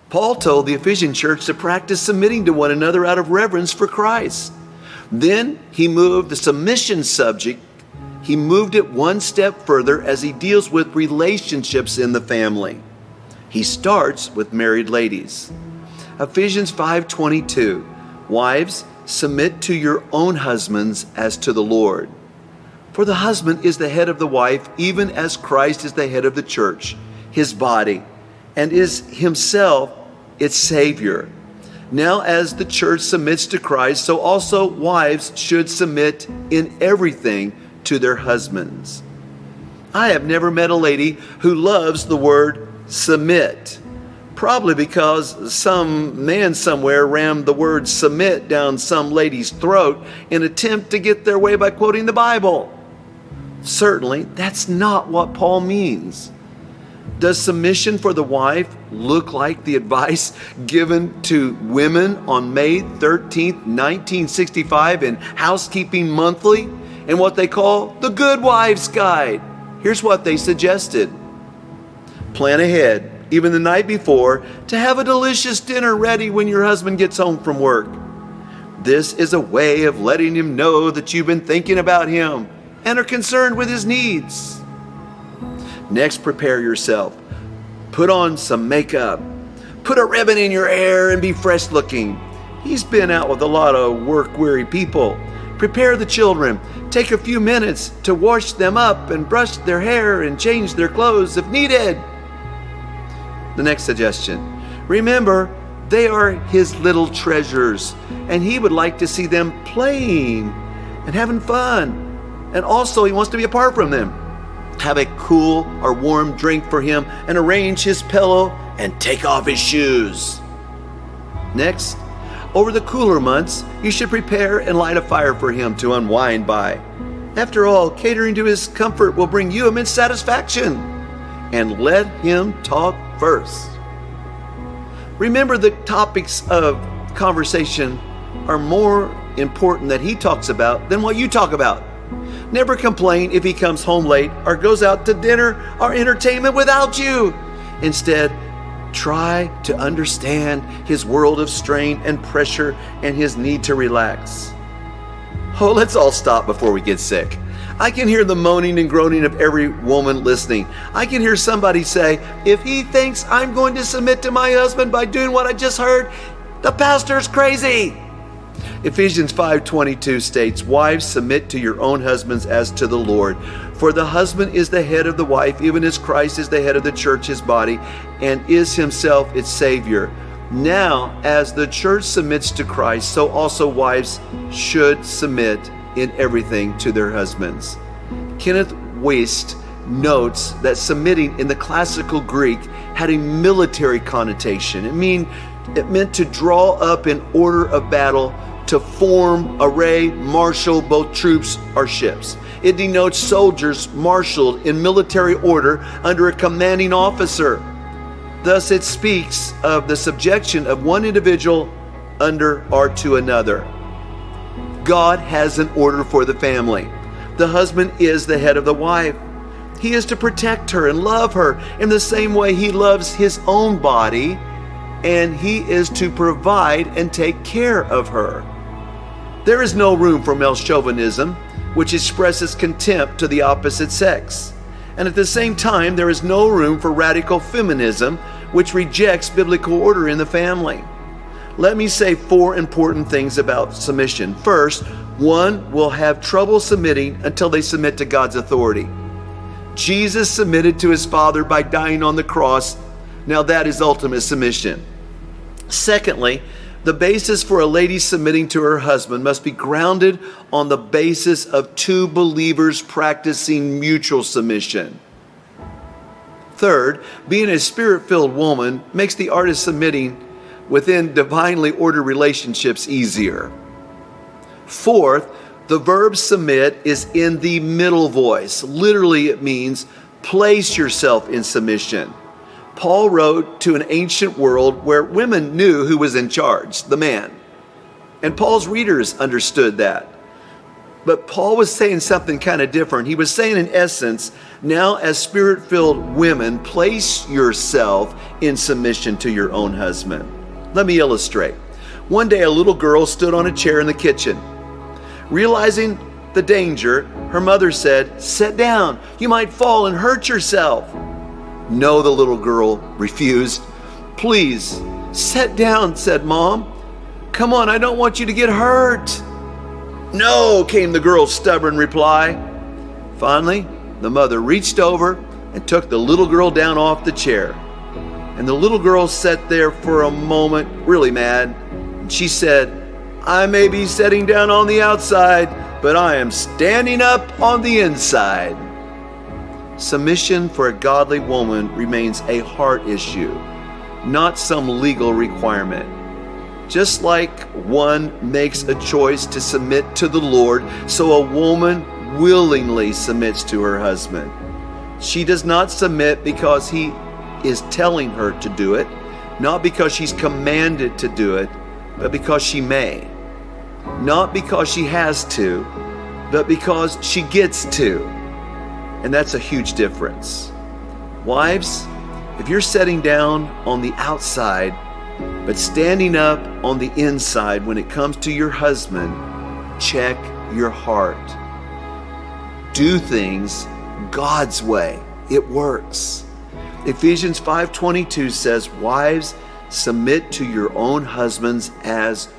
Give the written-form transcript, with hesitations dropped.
Paul told the Ephesian church to practice submitting to one another out of reverence for Christ. Then he moved the submission subject. He moved it one step further as he deals with relationships in the family. He starts with married ladies. Ephesians 5:22, wives, submit to your own husbands as to the Lord. For the husband is the head of the wife, even as Christ is the head of the church, his body, and is himself its Savior. Now as the church submits to Christ, so also wives should submit in everything to their husbands. I have never met a lady who loves the word submit. Probably because some man somewhere rammed the word submit down some lady's throat in an attempt to get their way by quoting the Bible. Certainly, that's not what Paul means. Does submission for the wife look like the advice given to women on May 13th, 1965 in Housekeeping Monthly in what they call the Good Wives Guide? Here's what they suggested. Plan ahead, even the night before, to have a delicious dinner ready when your husband gets home from work. This is a way of letting him know that you've been thinking about him and are concerned with his needs. Next, prepare yourself. Put on some makeup. Put a ribbon in your hair and be fresh looking. He's been out with a lot of work-weary people. Prepare the children. Take a few minutes to wash them up and brush their hair and change their clothes if needed. The next suggestion. Remember, they are his little treasures, and he would like to see them playing and having fun. And also, he wants to be apart from them. Have a cool or warm drink for him and arrange his pillow and take off his shoes. Next, over the cooler months, you should prepare and light a fire for him to unwind by. After all, catering to his comfort will bring you immense satisfaction. And let him talk first. Remember, the topics of conversation are more important that he talks about than what you talk about. Never complain if he comes home late or goes out to dinner or entertainment without you. Instead, try to understand his world of strain and pressure and his need to relax. Oh, let's all stop before we get sick. I can hear the moaning and groaning of every woman listening. I can hear somebody say, if he thinks I'm going to submit to my husband by doing what I just heard, the pastor's crazy. Ephesians 5:22 states, wives, submit to your own husbands as to the Lord. For the husband is the head of the wife, even as Christ is the head of the church, his body, and is himself its Savior. Now, as the church submits to Christ, so also wives should submit in everything to their husbands. Kenneth Wuest notes that submitting in the classical Greek had a military connotation. It meant to draw up in order of battle, to form, array, marshal both troops or ships. It denotes soldiers marshaled in military order under a commanding officer. Thus, it speaks of the subjection of one individual under or to another. God has an order for the family. The husband is the head of the wife. He is to protect her and love her in the same way he loves his own body, and he is to provide and take care of her. There is no room for male chauvinism, which expresses contempt to the opposite sex. And at the same time, there is no room for radical feminism, which rejects biblical order in the family. Let me say 4 important things about submission. First, one will have trouble submitting until they submit to God's authority. Jesus submitted to his Father by dying on the cross. Now that is ultimate submission. Secondly, the basis for a lady submitting to her husband must be grounded on the basis of 2 believers practicing mutual submission. Third, being a spirit-filled woman makes the art of submitting within divinely ordered relationships easier. Fourth, the verb submit is in the middle voice. Literally, it means place yourself in submission. Paul wrote to an ancient world where women knew who was in charge, the man. And Paul's readers understood that. But Paul was saying something kind of different. He was saying, in essence, now as spirit-filled women, place yourself in submission to your own husband. Let me illustrate. One day, a little girl stood on a chair in the kitchen. Realizing the danger, her mother said, "Sit down. You might fall and hurt yourself." "No," the little girl refused. "Please, sit down," said Mom. "Come on, I don't want you to get hurt." "No," came the girl's stubborn reply. Finally, the mother reached over and took the little girl down off the chair. And the little girl sat there for a moment, really mad. And she said, "I may be sitting down on the outside, but I am standing up on the inside." Submission for a godly woman remains a heart issue, not some legal requirement. Just like one makes a choice to submit to the Lord, so a woman willingly submits to her husband. She does not submit because he is telling her to do it, not because she's commanded to do it, but because she may. Not because she has to, but because she gets to. And that's a huge difference. Wives, if you're sitting down on the outside, but standing up on the inside when it comes to your husband, check your heart. Do things God's way. It works. Ephesians 5:22 says, "Wives, submit to your own husbands as